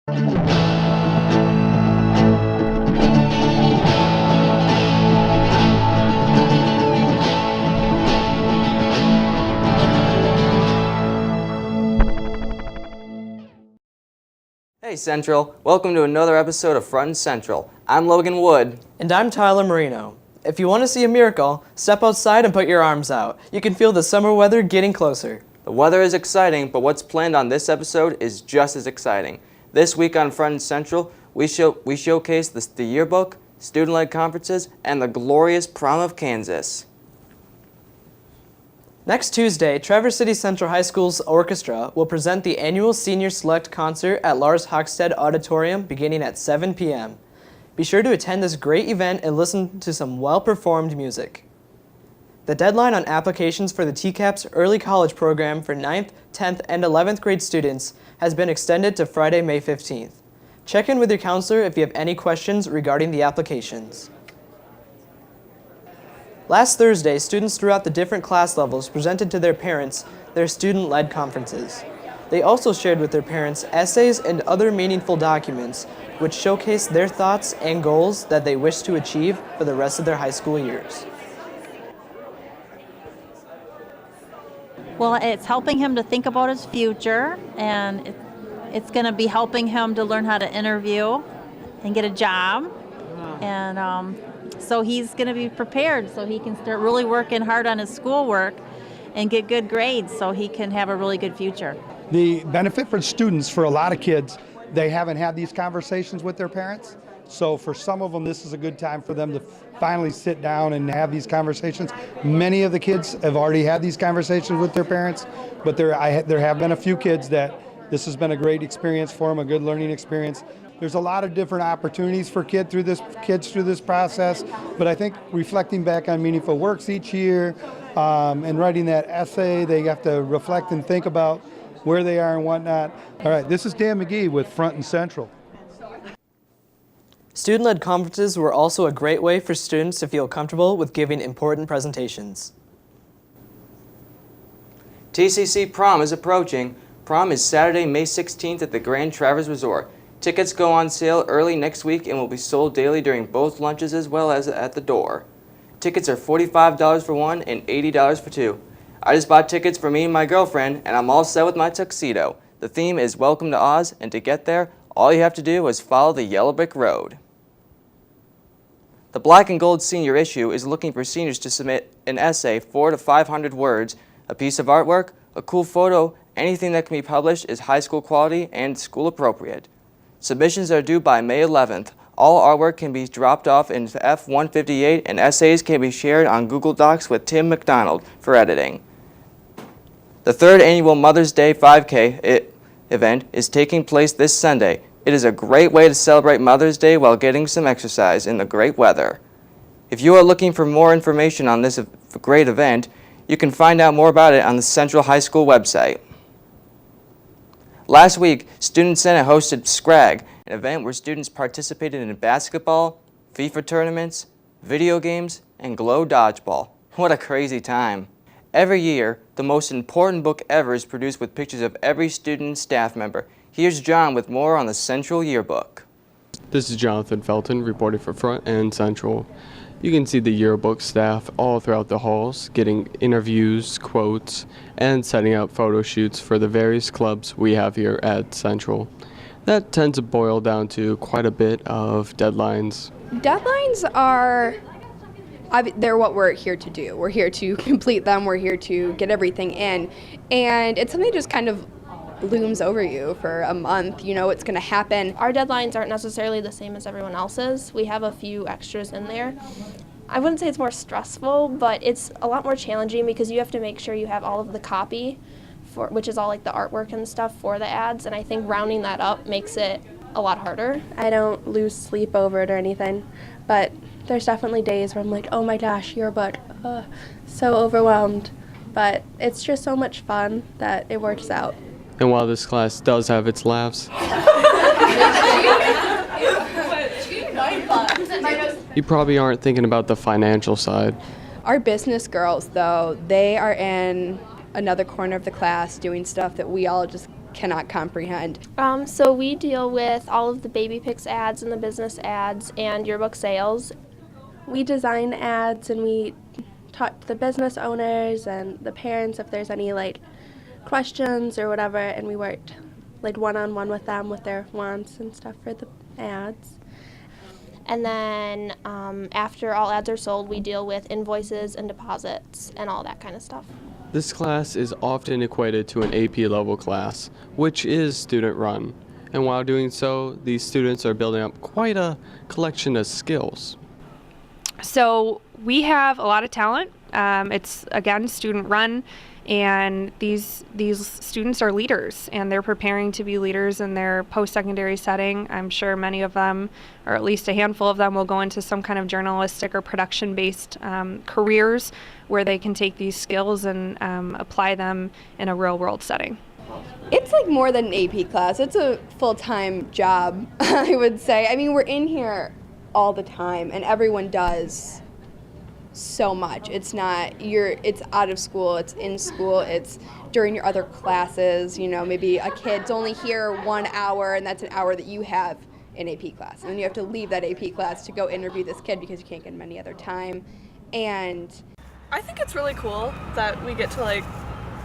Hey Central, welcome to another episode of Front and Central. I'm Logan Wood. And I'm Tyler Marino. If you want to see a miracle, step outside and put your arms out. You can feel the summer weather getting closer. The weather is exciting, but what's planned on this episode is just as exciting. This week on Front and Central, we showcase the yearbook, student-led conferences, and the glorious Prom of Kansas. Next Tuesday, Traverse City Central High School's orchestra will present the annual Senior Select Concert at Lars Hochstead Auditorium beginning at 7 p.m. Be sure to attend this great event and listen to some well-performed music. The deadline on applications for the TCAPS Early College Program for 9th, 10th, and 11th grade students has been extended to Friday, May 15th. Check in with your counselor if you have any questions regarding the applications. Last Thursday, students throughout the different class levels presented to their parents their student-led conferences. They also shared with their parents essays and other meaningful documents which showcase their thoughts and goals that they wish to achieve for the rest of their high school years. Well, it's helping him to think about his future, and it's going to be helping him to learn how to interview and get a job. And so he's going to be prepared so he can start really working hard on his schoolwork and get good grades so he can have a really good future. The benefit for students, for a lot of kids, they haven't had these conversations with their parents. So for some of them, this is a good time for them to finally sit down and have these conversations. Many of the kids have already had these conversations with their parents, but there have been a few kids that this has been a great experience for them, a good learning experience. There's a lot of different opportunities for kids through this process, but I think reflecting back on meaningful works each year and writing that essay, they have to reflect and think about where they are and whatnot. All right, this is Dan McGee with Front and Central. Student-led conferences were also a great way for students to feel comfortable with giving important presentations. TCC Prom is approaching. Prom is Saturday, May 16th at the Grand Traverse Resort. Tickets go on sale early next week and will be sold daily during both lunches as well as at the door. Tickets are $45 for one and $80 for two. I just bought tickets for me and my girlfriend, and I'm all set with my tuxedo. The theme is Welcome to Oz, and to get there, all you have to do is follow the yellow brick road. The Black and Gold Senior Issue is looking for seniors to submit an essay, 400 to 500 words, a piece of artwork, a cool photo. Anything that can be published is high school quality and school appropriate. Submissions are due by May 11th. All artwork can be dropped off in F-158 and essays can be shared on Google Docs with Tim McDonald for editing. The third annual Mother's Day 5K event is taking place this Sunday. It is a great way to celebrate Mother's Day while getting some exercise in the great weather. If you are looking for more information on this great event, you can find out more about it on the Central High School website. Last week, Student Senate hosted Scrag, an event where students participated in basketball, FIFA tournaments, video games, and Glow Dodgeball. What a crazy time. Every year, the most important book ever is produced with pictures of every student and staff member. Here's John with more on the Central Yearbook. This is Jonathan Felton reporting for Front and Central. You can see the yearbook staff all throughout the halls, getting interviews, quotes, and setting up photo shoots for the various clubs we have here at Central. That tends to boil down to quite a bit of deadlines. Deadlines are, they're what we're here to do. We're here to complete them. We're here to get everything in. And it's something that just kind of looms over you for a month. You know it's going to happen. Our deadlines aren't necessarily the same as everyone else's. We have a few extras in there. I wouldn't say it's more stressful, but it's a lot more challenging because you have to make sure you have all of the copy, which is all like the artwork and stuff for the ads, and I think rounding that up makes it a lot harder. I don't lose sleep over it or anything, but there's definitely days where I'm like, oh my gosh, yearbook, so overwhelmed. But it's just so much fun that it works out. And while this class does have its laughs, you probably aren't thinking about the financial side. Our business girls, though, they are in another corner of the class doing stuff that we all just cannot comprehend. So we deal with all of the baby pics ads and the business ads and yearbook sales. We design ads and we talk to the business owners and the parents if there's any like questions or whatever, and we worked like one-on-one with them with their wants and stuff for the ads. And then after all ads are sold, we deal with invoices and deposits and all that kind of stuff. This class is often equated to an AP level class, which is student run. And while doing so, these students are building up quite a collection of skills. So we have a lot of talent. It's, again, student run, and these students are leaders, and they're preparing to be leaders in their post-secondary setting. I'm sure many of them, or at least a handful of them, will go into some kind of journalistic or production-based careers where they can take these skills and apply them in a real-world setting. It's like more than an AP class. It's a full-time job, I would say. I mean, we're in here all the time, and everyone does so much. It's out of school, it's in school, it's during your other classes. You know, maybe a kid's only here 1 hour, and that's an hour that you have in AP class. And then you have to leave that AP class to go interview this kid because you can't get him any other time. And I think it's really cool that we get to like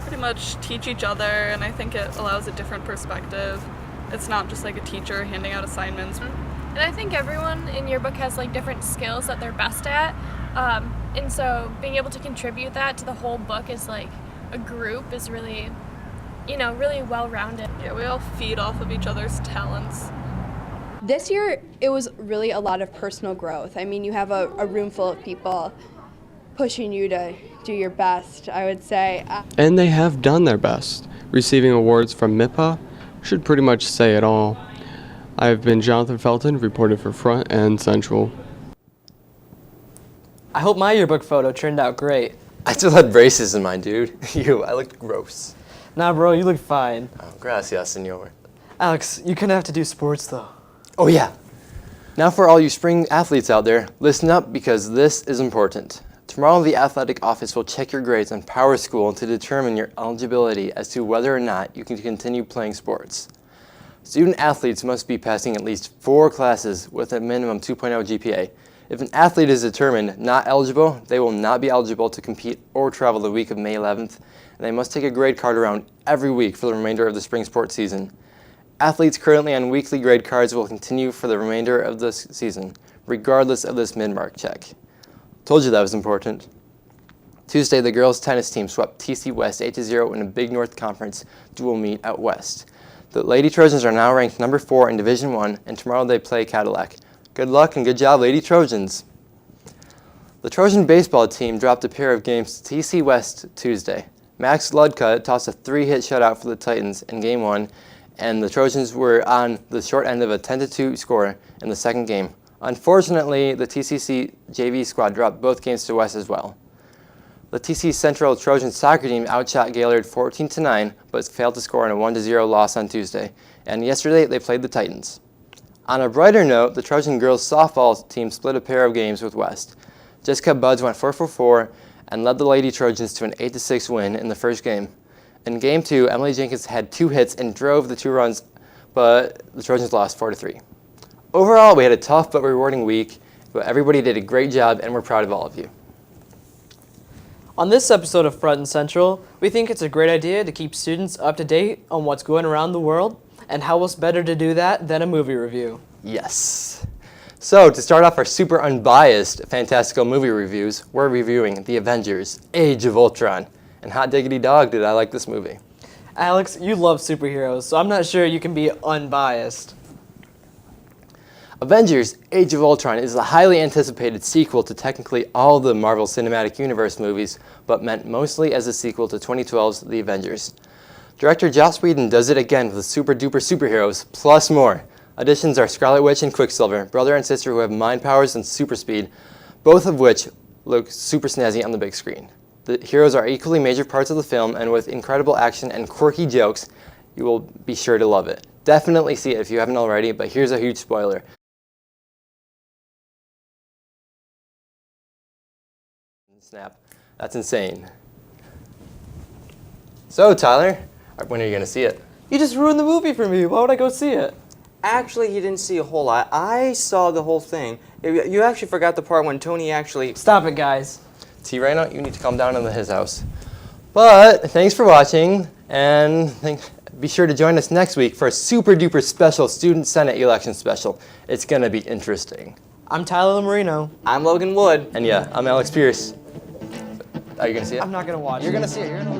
pretty much teach each other, and I think it allows a different perspective. It's not just like a teacher handing out assignments. And I think everyone in yearbook has like different skills that they're best at. And so being able to contribute that to the whole book as like a group is really, really well-rounded. Yeah, we all feed off of each other's talents. this year, it was really a lot of personal growth. I mean, you have a room full of people pushing you to do your best, I would say. And they have done their best. Receiving awards from MIPA should pretty much say it all. I have been Jonathan Felton, reporting for Front and Central. I hope my yearbook photo turned out great. I still had braces in mine, dude. I looked gross. Nah, bro, you look fine. Oh, gracias, senor. Alex, you couldn't have to do sports, though. Oh, yeah. Now for all you spring athletes out there, listen up because this is important. Tomorrow, the athletic office will check your grades on Power School to determine your eligibility as to whether or not you can continue playing sports. Student athletes must be passing at least 4 classes with a minimum 2.0 GPA. If an athlete is determined not eligible, they will not be eligible to compete or travel the week of May 11th, and they must take a grade card around every week for the remainder of the spring sports season. Athletes currently on weekly grade cards will continue for the remainder of the season, regardless of this mid-mark check. Told you that was important. Tuesday, the girls' tennis team swept TC West 8-0 in a Big North Conference dual meet out west. The Lady Trojans are now ranked number 4 in Division I, and tomorrow they play Cadillac. Good luck and good job, Lady Trojans. The Trojan baseball team dropped a pair of games to TC West Tuesday. Max Ludka tossed a 3-hit shutout for the Titans in Game 1, and the Trojans were on the short end of a 10-2 score in the second game. Unfortunately, the TCC JV squad dropped both games to West as well. The TC Central Trojan soccer team outshot Gaylord 14-9, but failed to score in a 1-0 loss on Tuesday. And yesterday, they played the Titans. On a brighter note, the Trojan girls softball team split a pair of games with West. Jessica Buds went 4-for-4 and led the Lady Trojans to an 8-6 win in the first game. In Game 2, Emily Jenkins had 2 hits and drove the 2 runs, but the Trojans lost 4-3. Overall, we had a tough but rewarding week, but everybody did a great job, and we're proud of all of you. On this episode of Front and Central, we think it's a great idea to keep students up to date on what's going around the world, and how else better to do that than a movie review? Yes. So, to start off our super unbiased fantastical movie reviews, we're reviewing The Avengers: Age of Ultron. And hot diggity dog, did I like this movie. Alex, you love superheroes, so I'm not sure you can be unbiased. Avengers: Age of Ultron is a highly anticipated sequel to technically all the Marvel Cinematic Universe movies, but meant mostly as a sequel to 2012's The Avengers. Director Joss Whedon does it again with the super duper superheroes, plus more. Additions are Scarlet Witch and Quicksilver, brother and sister who have mind powers and super speed, both of which look super snazzy on the big screen. The heroes are equally major parts of the film, and with incredible action and quirky jokes, you will be sure to love it. Definitely see it if you haven't already, but here's a huge spoiler. Snap. That's insane. So, Tyler, when are you going to see it? You just ruined the movie for me. Why would I go see it? Actually, he didn't see a whole lot. I saw the whole thing. You actually forgot the part when Tony actually... Stop it, guys. T, right now, you need to come down into his house. But thanks for watching, and be sure to join us next week for a super duper special Student Senate election special. It's going to be interesting. I'm Tyler Marino. I'm Logan Wood. And yeah, I'm Alex Pierce. Are you going to see it? I'm not going to watch it. You're going to see it. You're gonna